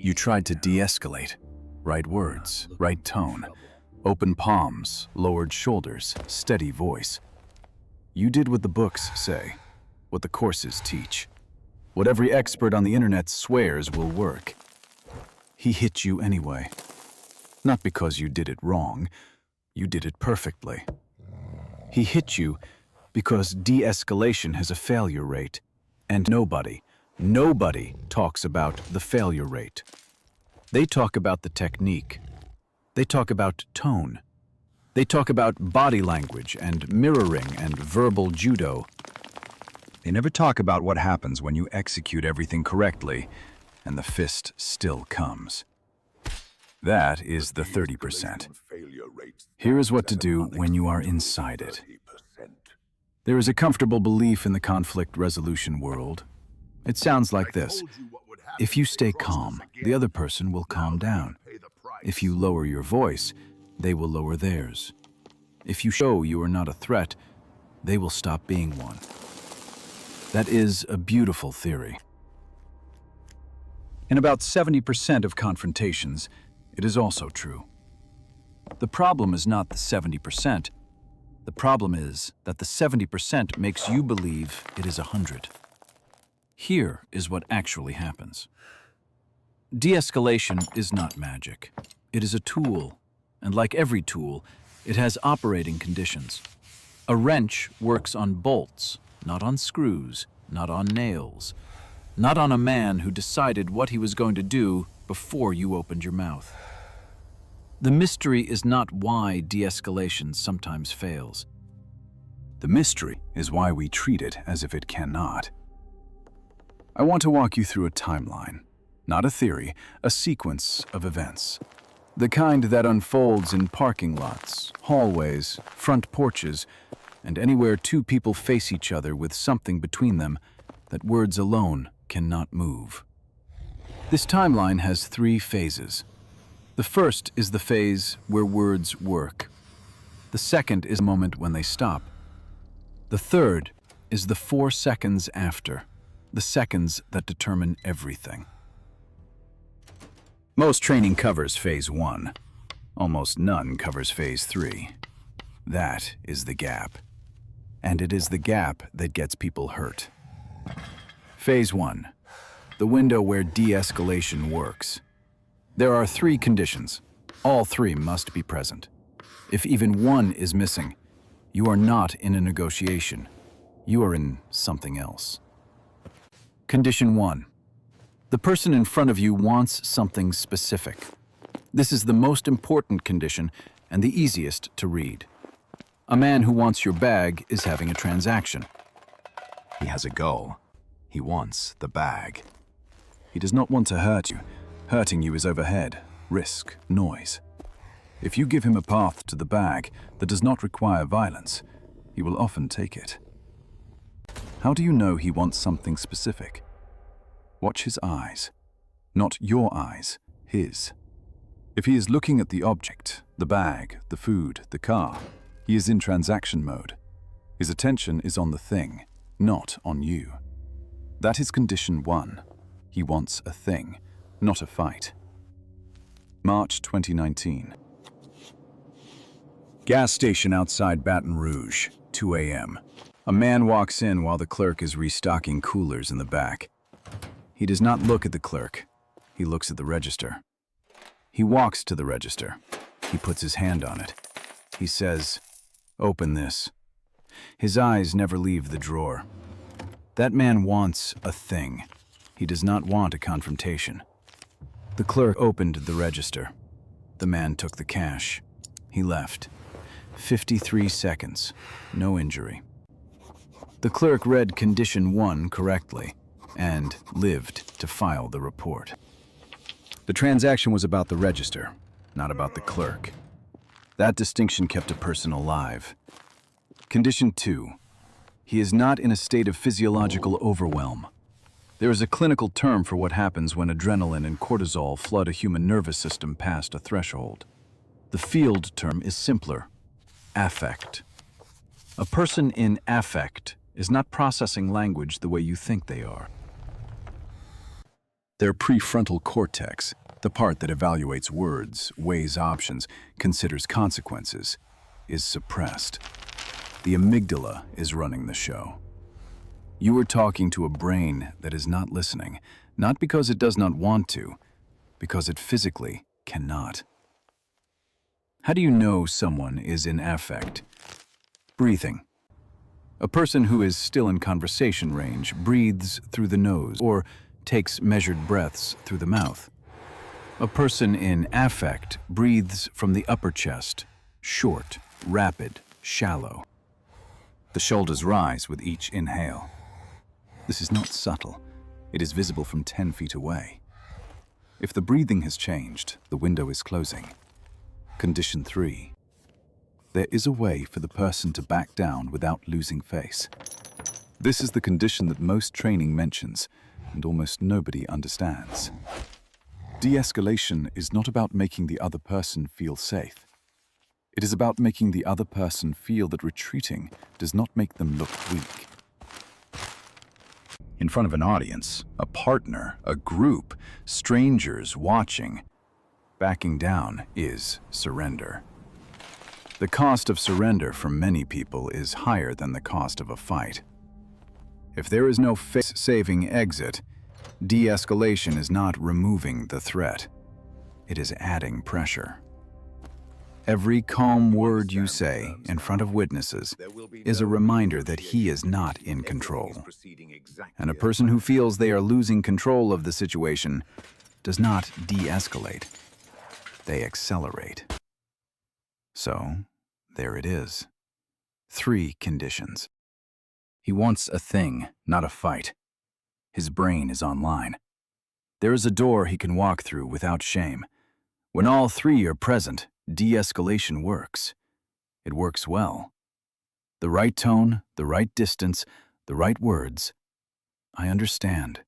You tried to de-escalate. Right words, right tone. Open palms, lowered shoulders, steady voice. You did what the books say, what the courses teach, what every expert on the internet swears will work. He hit you anyway. Not because you did it wrong, you did it perfectly. He hit you because de-escalation has a failure rate, and nobody talks about the failure rate. They talk about the technique. They talk about tone. They talk about body language and mirroring and verbal judo. They never talk about what happens when you execute everything correctly and the fist still comes. That is the 30%. Here is what to do when you are inside it. There is a comfortable belief in the conflict resolution world. It sounds like this. If you stay calm, the other person will calm down. If you lower your voice, they will lower theirs. If you show you are not a threat, they will stop being one. That is a beautiful theory. In about 70% of confrontations, it is also true. The problem is not the 70%. The problem is that the 70% makes you believe it is 100. Here is what actually happens. De-escalation is not magic. It is a tool, and like every tool, it has operating conditions. A wrench works on bolts, not on screws, not on nails, not on a man who decided what he was going to do before you opened your mouth. The mystery is not why de-escalation sometimes fails. The mystery is why we treat it as if it cannot. I want to walk you through a timeline, not a theory, a sequence of events. The kind that unfolds in parking lots, hallways, front porches, and anywhere two people face each other with something between them that words alone cannot move. This timeline has 3 phases. The first is the phase where words work. The second is the moment when they stop. The third is the 4 seconds after, the seconds that determine everything. Most training covers phase 1. Almost none covers phase 3. That is the gap. And it is the gap that gets people hurt. Phase 1. The window where de-escalation works. There are 3 conditions. All 3 must be present. If even one is missing, you are not in a negotiation. You are in something else. Condition 1. The person in front of you wants something specific. This is the most important condition and the easiest to read. A man who wants your bag is having a transaction. He has a goal. He wants the bag. He does not want to hurt you. Hurting you is overhead, risk, noise. If you give him a path to the bag that does not require violence, he will often take it. How do you know he wants something specific? Watch his eyes. Not your eyes, his. If he is looking at the object, the bag, the food, the car, he is in transaction mode. His attention is on the thing, not on you. That is condition 1. He wants a thing, not a fight. March 2019. Gas station outside Baton Rouge, 2 a.m. A man walks in while the clerk is restocking coolers in the back. He does not look at the clerk. He looks at the register. He walks to the register. He puts his hand on it. He says, "Open this." His eyes never leave the drawer. That man wants a thing. He does not want a confrontation. The clerk opened the register. The man took the cash. He left. 53 seconds. No injury. The clerk read condition 1 correctly and lived to file the report. The transaction was about the register, not about the clerk. That distinction kept a person alive. Condition 2. He is not in a state of physiological overwhelm. There is a clinical term for what happens when adrenaline and cortisol flood a human nervous system past a threshold. The field term is simpler: affect. A person in affect is not processing language the way you think they are. Their prefrontal cortex, the part that evaluates words, weighs options, considers consequences, is suppressed. The amygdala is running the show. You are talking to a brain that is not listening, not because it does not want to, because it physically cannot. How do you know someone is in affect? Breathing. A person who is still in conversation range breathes through the nose or takes measured breaths through the mouth. A person in affect breathes from the upper chest, short, rapid, shallow. The shoulders rise with each inhale. This is not subtle. It is visible from 10 feet away. If the breathing has changed, the window is closing. Condition 3. There is a way for the person to back down without losing face. This is the condition that most training mentions, and almost nobody understands. De-escalation is not about making the other person feel safe. It is about making the other person feel that retreating does not make them look weak. In front of an audience, a partner, a group, strangers watching, backing down is surrender. The cost of surrender for many people is higher than the cost of a fight. If there is no face-saving exit, de-escalation is not removing the threat. It is adding pressure. Every calm word you say in front of witnesses is a reminder that he is not in control. And a person who feels they are losing control of the situation does not de-escalate. They accelerate. So, there it is. 3 conditions. He wants a thing, not a fight. His brain is online. There is a door he can walk through without shame. When all 3 are present, de-escalation works. It works well. The right tone, the right distance, the right words. I understand.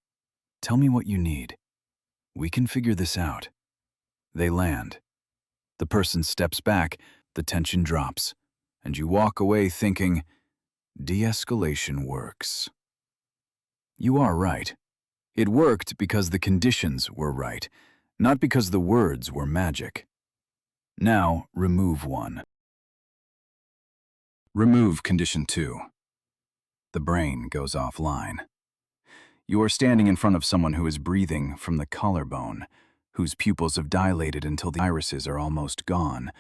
Tell me what you need. We can figure this out. They land. The person steps back, the tension drops, and you walk away thinking, de-escalation works. You are right. It worked because the conditions were right, not because the words were magic. Now, remove 1. Remove condition 2. The brain goes offline. You are standing in front of someone who is breathing from the collarbone, whose pupils have dilated until the irises are almost gone,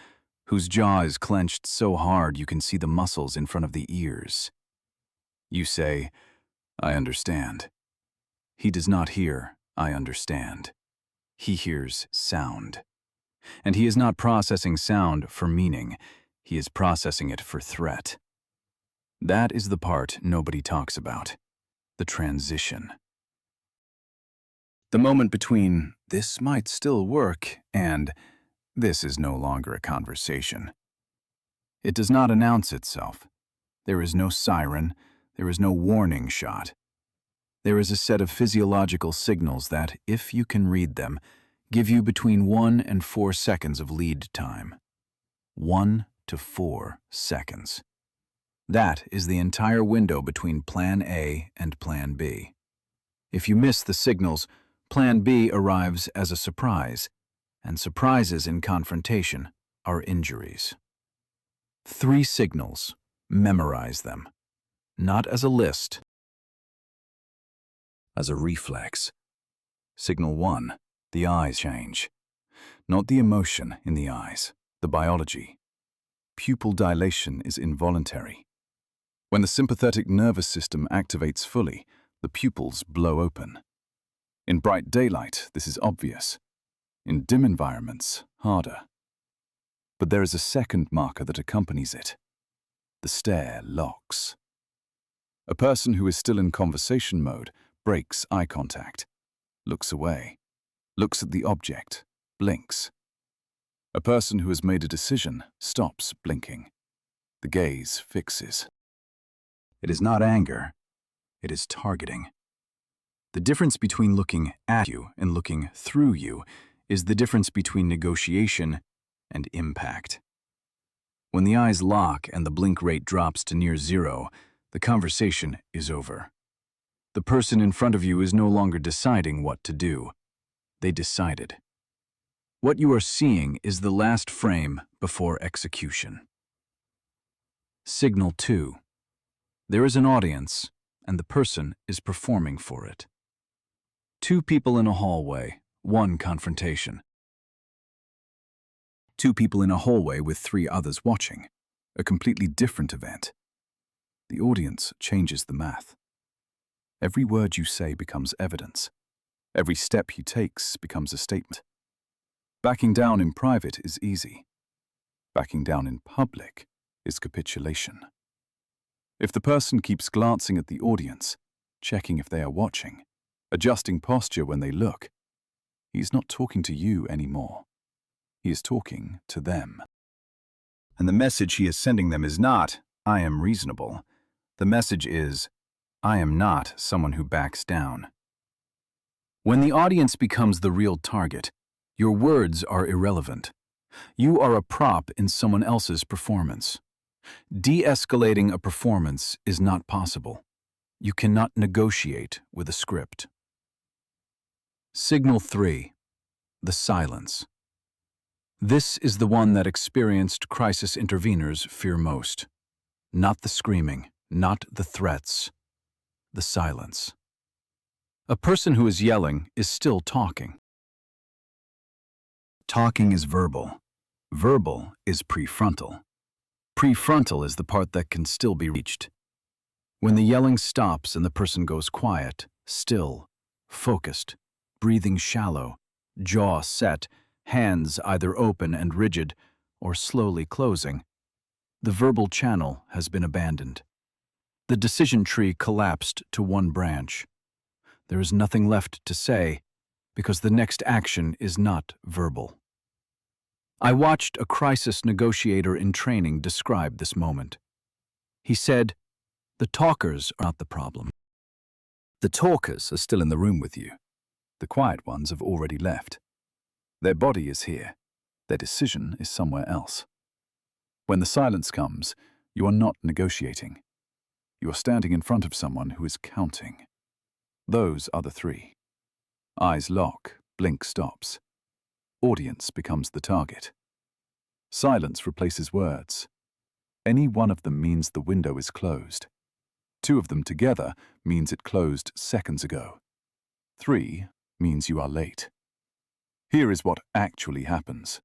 whose jaw is clenched so hard you can see the muscles in front of the ears. You say, I understand. He does not hear, I understand. He hears sound. And he is not processing sound for meaning. He is processing it for threat. That is the part nobody talks about. The transition. The moment between, this might still work, and this is no longer a conversation. It does not announce itself. There is no siren. There is no warning shot. There is a set of physiological signals that, if you can read them, give you between 1 and 4 seconds of lead time. 1 to 4 seconds. That is the entire window between Plan A and Plan B. If you miss the signals, Plan B arrives as a surprise, and surprises in confrontation are injuries. 3 signals. Memorize them. Not as a list, as a reflex. Signal 1. The eyes change. Not the emotion in the eyes, the biology. Pupil dilation is involuntary. When the sympathetic nervous system activates fully, the pupils blow open. In bright daylight, this is obvious. In dim environments, harder. But there is a second marker that accompanies it. The stare locks. A person who is still in conversation mode breaks eye contact, looks away, looks at the object, blinks. A person who has made a decision stops blinking. The gaze fixes. It is not anger, it is targeting. The difference between looking at you and looking through you is the difference between negotiation and impact. When the eyes lock and the blink rate drops to near 0, the conversation is over. The person in front of you is no longer deciding what to do. They decided. What you are seeing is the last frame before execution. Signal 2. There is an audience, and the person is performing for it. 2 people in a hallway, 1 confrontation. 2 people in a hallway with 3 others watching. A completely different event. The audience changes the math. Every word you say becomes evidence. Every step he takes becomes a statement. Backing down in private is easy. Backing down in public is capitulation. If the person keeps glancing at the audience, checking if they are watching, adjusting posture when they look, he's not talking to you anymore. He is talking to them. And the message he is sending them is not, "I am reasonable." The message is, "I am not someone who backs down." When the audience becomes the real target, your words are irrelevant. You are a prop in someone else's performance. De-escalating a performance is not possible. You cannot negotiate with a script. Signal 3. The silence. This is the one that experienced crisis interveners fear most. Not the screaming, not the threats, the silence. A person who is yelling is still talking. Talking is verbal. Verbal is prefrontal. Prefrontal is the part that can still be reached. When the yelling stops and the person goes quiet, still, focused, breathing shallow, jaw set, hands either open and rigid or slowly closing, the verbal channel has been abandoned. The decision tree collapsed to one branch. There is nothing left to say because the next action is not verbal. I watched a crisis negotiator in training describe this moment. He said, "The talkers are not the problem. The talkers are still in the room with you. The quiet ones have already left. Their body is here. Their decision is somewhere else. When the silence comes, you are not negotiating. You are standing in front of someone who is counting. Those are the 3. Eyes lock, blink stops. Audience becomes the target. Silence replaces words. Any one of them means the window is closed. 2 of them together means it closed seconds ago. 3 means you are late. Here is what actually happens.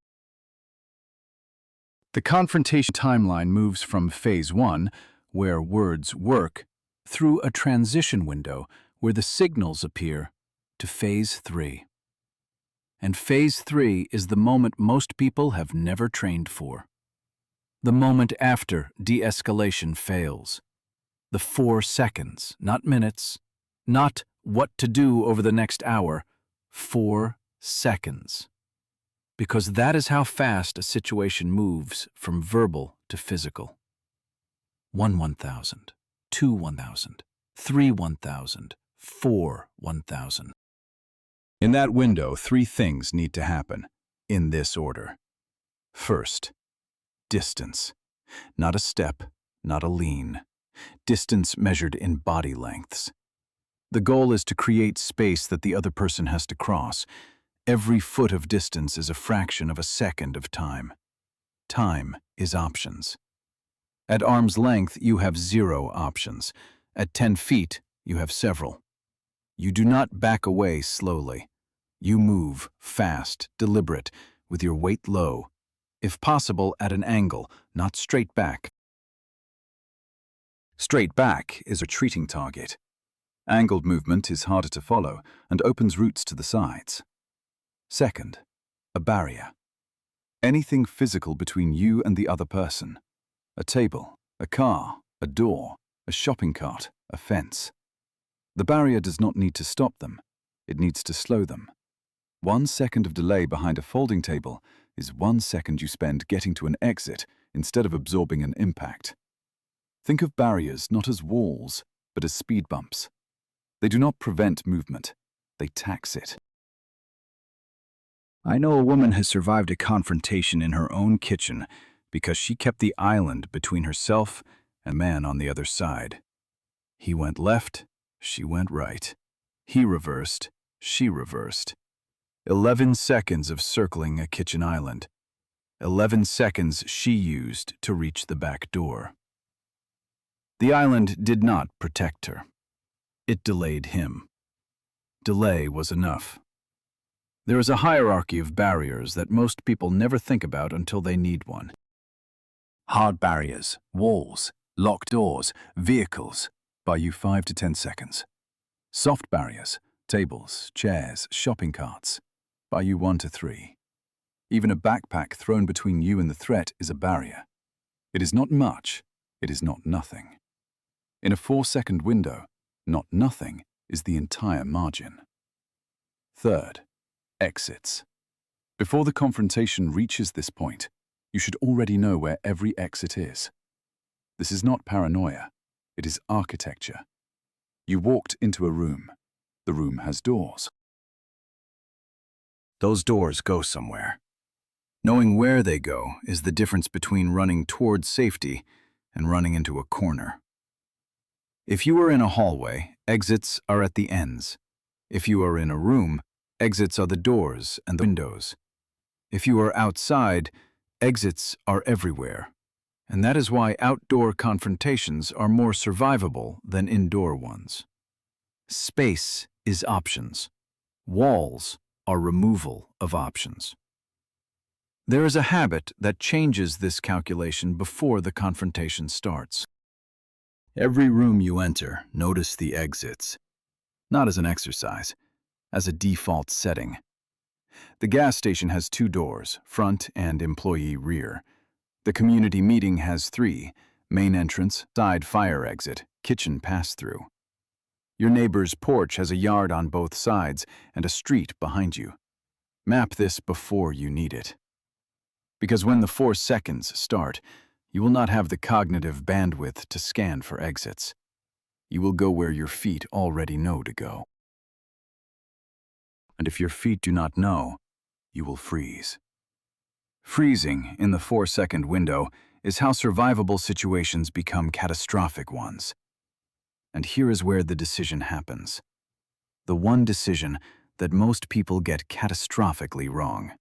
The confrontation timeline moves from phase 1, where words work, through a transition window where the signals appear, to phase 3. And phase 3 is the moment most people have never trained for. The moment after de-escalation fails. The 4 seconds, not minutes, not what to do over the next hour, 4 seconds. Because that is how fast a situation moves from verbal to physical. 1 1,000, 2 1,000, 3 1,000, 4 1,000. In that window, 3 things need to happen, in this order. First, distance. Not a step, not a lean. Distance measured in body lengths. The goal is to create space that the other person has to cross. Every foot of distance is a fraction of a second of time. Time is options. At arm's length, you have 0 options. At 10 feet, you have several. You do not back away slowly. You move fast, deliberate, with your weight low. If possible, at an angle, not straight back. Straight back is a retreating target. Angled movement is harder to follow and opens routes to the sides. Second, a barrier. Anything physical between you and the other person. A table, a car, a door, a shopping cart, a fence. The barrier does not need to stop them. It needs to slow them. 1 second of delay behind a folding table is 1 second you spend getting to an exit instead of absorbing an impact. Think of barriers not as walls, but as speed bumps. They do not prevent movement. They tax it. I know a woman has survived a confrontation in her own kitchen because she kept the island between herself and the man on the other side. He went left, She went right. He reversed. She reversed. 11 seconds of circling a kitchen island. 11 seconds she used to reach the back door. The island did not protect her. It delayed him. Delay was enough. There is a hierarchy of barriers that most people never think about until they need one. Hard barriers, walls, locked doors, vehicles buy you 5 to 10 seconds. Soft barriers, tables, chairs, shopping carts buy you 1 to 3. Even a backpack thrown between you and the threat is a barrier. It is not much, it is not nothing. In a 4-second window, not nothing is the entire margin. Third, exits. Before the confrontation reaches this point, you should already know where every exit is. This is not paranoia, it is architecture. You walked into a room. The room has doors. Those doors go somewhere. Knowing where they go is the difference between running towards safety and running into a corner. If you are in a hallway, exits are at the ends. If you are in a room, exits are the doors and the windows. If you are outside, exits are everywhere. And that is why outdoor confrontations are more survivable than indoor ones. Space is options. Walls are removal of options. There is a habit that changes this calculation before the confrontation starts. Every room you enter, notice the exits. Not as an exercise, as a default setting. The gas station has 2 doors, front and employee rear. The community meeting has 3, main entrance, side fire exit, kitchen pass-through. Your neighbor's porch has a yard on both sides and a street behind you. Map this before you need it. Because when the 4 seconds start, you will not have the cognitive bandwidth to scan for exits. You will go where your feet already know to go. And if your feet do not know, you will freeze. Freezing in the 4-second window is how survivable situations become catastrophic ones. And here is where the decision happens. The one decision that most people get catastrophically wrong.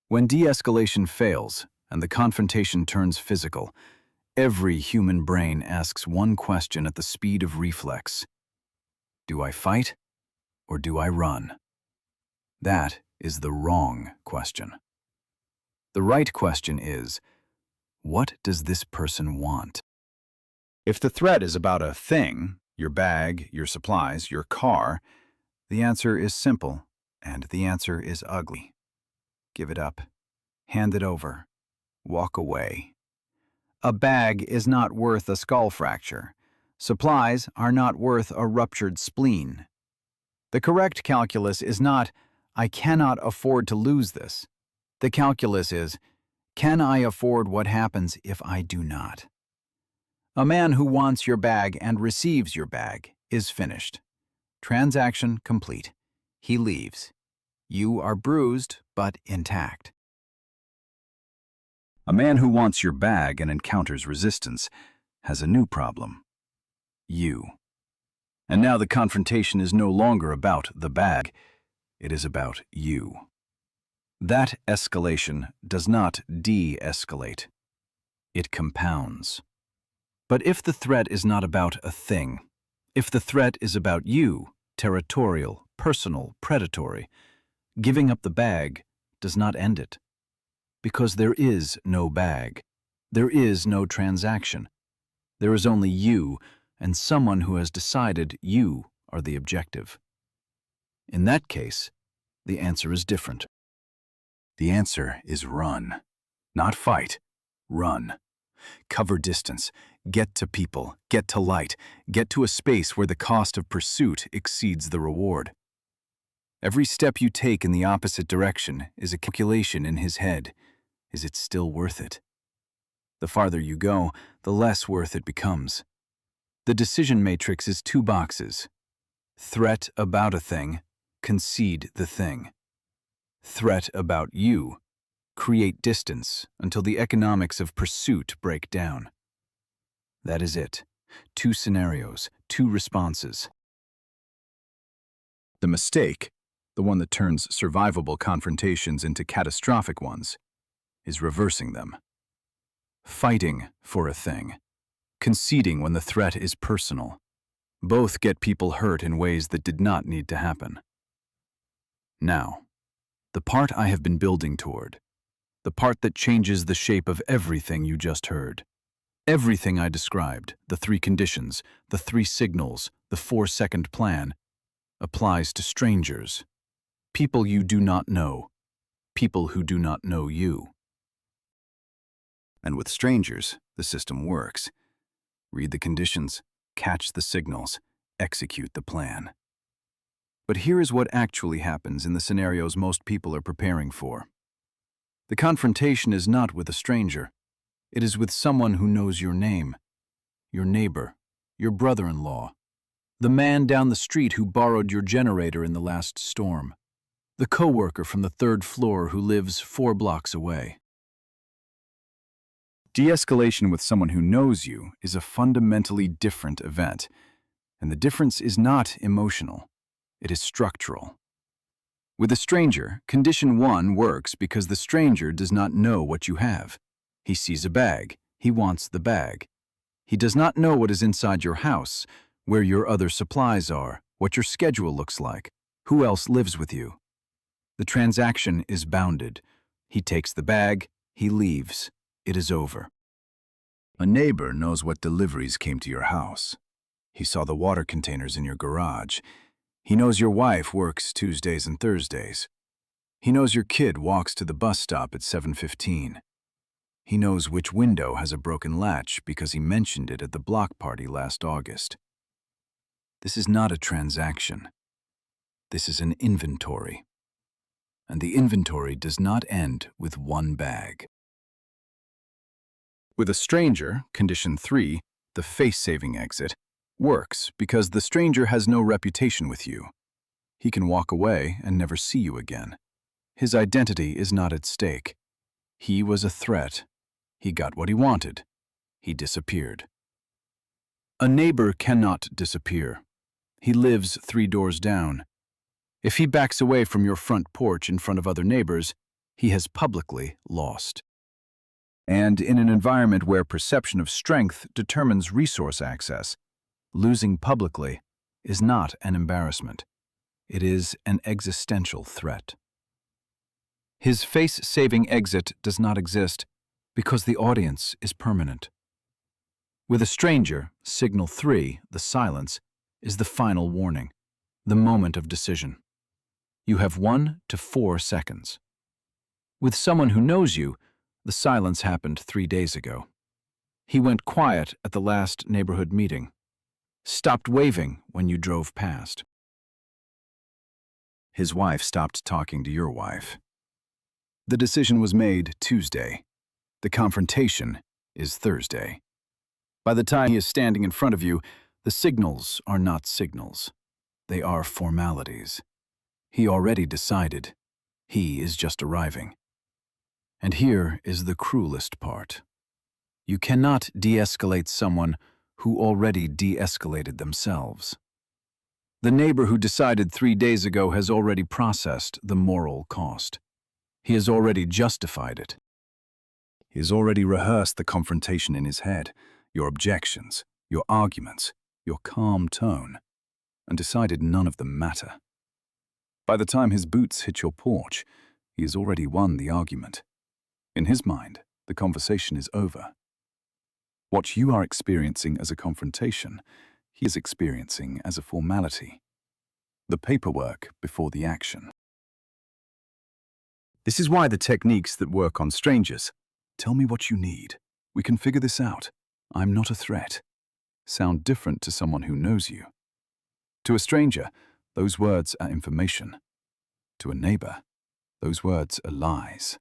When de-escalation fails and the confrontation turns physical, every human brain asks one question at the speed of reflex. Do I fight or do I run? That is the wrong question. The right question is, what does this person want? If the threat is about a thing, your bag, your supplies, your car, the answer is simple, and the answer is ugly. Give it up. Hand it over. Walk away. A bag is not worth a skull fracture. Supplies are not worth a ruptured spleen. The correct calculus is not, I cannot afford to lose this. The calculus is, can I afford what happens if I do not? A man who wants your bag and receives your bag is finished. Transaction complete. He leaves. You are bruised but intact. A man who wants your bag and encounters resistance has a new problem. You. And now the confrontation is no longer about the bag. It is about you. That escalation does not de-escalate. It compounds. But if the threat is not about a thing, if the threat is about you, territorial, personal, predatory, giving up the bag does not end it. Because there is no bag. There is no transaction. There is only you and someone who has decided you are the objective. In that case, the answer is different. The answer is run. Not fight. Run. Cover distance. Get to people. Get to light. Get to a space where the cost of pursuit exceeds the reward. Every step you take in the opposite direction is a calculation in his head. Is it still worth it? The farther you go, the less worth it becomes. The decision matrix is 2 boxes. Threat about a thing, concede the thing. Threat about you, create distance until the economics of pursuit break down. That is it. 2 scenarios, 2 responses. The mistake, the one that turns survivable confrontations into catastrophic ones, is reversing them. Fighting for a thing. Conceding when the threat is personal. Both get people hurt in ways that did not need to happen. Now, the part I have been building toward. The part that changes the shape of everything you just heard. Everything I described, the 3 conditions, the 3 signals, the 4-second plan, applies to strangers. People you do not know. People who do not know you. And with strangers, the system works. Read the conditions, catch the signals, execute the plan. But here is what actually happens in the scenarios most people are preparing for. The confrontation is not with a stranger. It is with someone who knows your name, your neighbor, your brother-in-law, the man down the street who borrowed your generator in the last storm, the coworker from the 3rd floor who lives 4 blocks away. De-escalation with someone who knows you is a fundamentally different event, and the difference is not emotional, it is structural. With a stranger, condition 1 works because the stranger does not know what you have. He sees a bag, he wants the bag. He does not know what is inside your house, where your other supplies are, what your schedule looks like, who else lives with you. The transaction is bounded. He takes the bag, he leaves. It is over. A neighbor knows what deliveries came to your house. He saw the water containers in your garage. He knows your wife works Tuesdays and Thursdays. He knows your kid walks to the bus stop at 7:15. He knows which window has a broken latch because he mentioned it at the block party last August. This is not a transaction. This is an inventory. And the inventory does not end with 1 bag. With a stranger, condition 3, the face-saving exit, works because the stranger has no reputation with you. He can walk away and never see you again. His identity is not at stake. He was a threat. He got what he wanted. He disappeared. A neighbor cannot disappear. He lives 3 doors down. If he backs away from your front porch in front of other neighbors, he has publicly lost. And in an environment where perception of strength determines resource access, losing publicly is not an embarrassment. It is an existential threat. His face-saving exit does not exist because the audience is permanent. With a stranger, signal 3, the silence, is the final warning, the moment of decision. You have 1 to 4 seconds. With someone who knows you, the silence happened 3 days ago. He went quiet at the last neighborhood meeting, stopped waving when you drove past. His wife stopped talking to your wife. The decision was made Tuesday. The confrontation is Thursday. By the time he is standing in front of you, the signals are not signals. They are formalities. He already decided. He is just arriving. And here is the cruelest part. You cannot de-escalate someone who already de-escalated themselves. The neighbor who decided 3 days ago has already processed the moral cost. He has already justified it. He has already rehearsed the confrontation in his head, your objections, your arguments, your calm tone, and decided none of them matter. By the time his boots hit your porch, he has already won the argument. In his mind, the conversation is over. What you are experiencing as a confrontation, he is experiencing as a formality. The paperwork before the action. This is why the techniques that work on strangers, tell me what you need, we can figure this out, I'm not a threat, sound different to someone who knows you. To a stranger, those words are information. To a neighbor, those words are lies.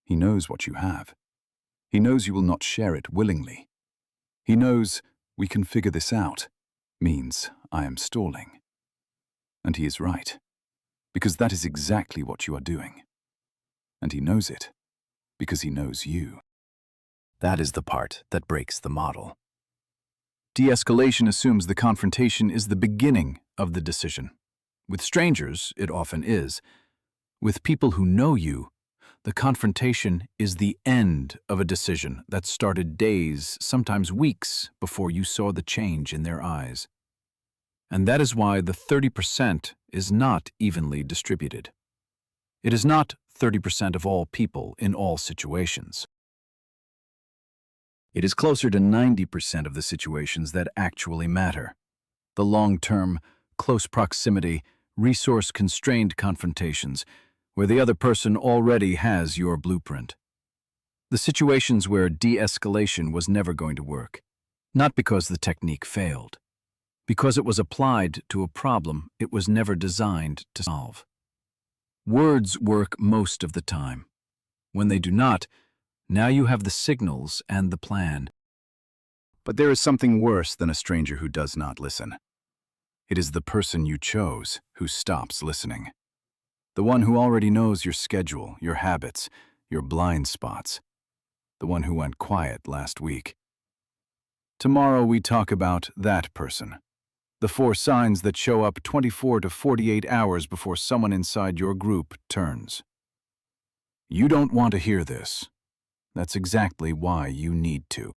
He knows what you have. He knows you will not share it willingly. He knows we can figure this out means I am stalling. And he is right, because that is exactly what you are doing. And he knows it, because he knows you. That is the part that breaks the model. De-escalation assumes the confrontation is the beginning of the decision. With strangers, it often is. With people who know you, the confrontation is the end of a decision that started days, sometimes weeks, before you saw the change in their eyes. And that is why the 30% is not evenly distributed. It is not 30% of all people in all situations. It is closer to 90% of the situations that actually matter. The long-term, close proximity, resource-constrained confrontations, where the other person already has your blueprint. The situations where de-escalation was never going to work, not because the technique failed, because it was applied to a problem it was never designed to solve. Words work most of the time. When they do not, now you have the signals and the plan. But there is something worse than a stranger who does not listen. It is the person you chose who stops listening. The one who already knows your schedule, your habits, your blind spots. The one who went quiet last week. Tomorrow we talk about that person. The 4 signs that show up 24 to 48 hours before someone inside your group turns. You don't want to hear this. That's exactly why you need to.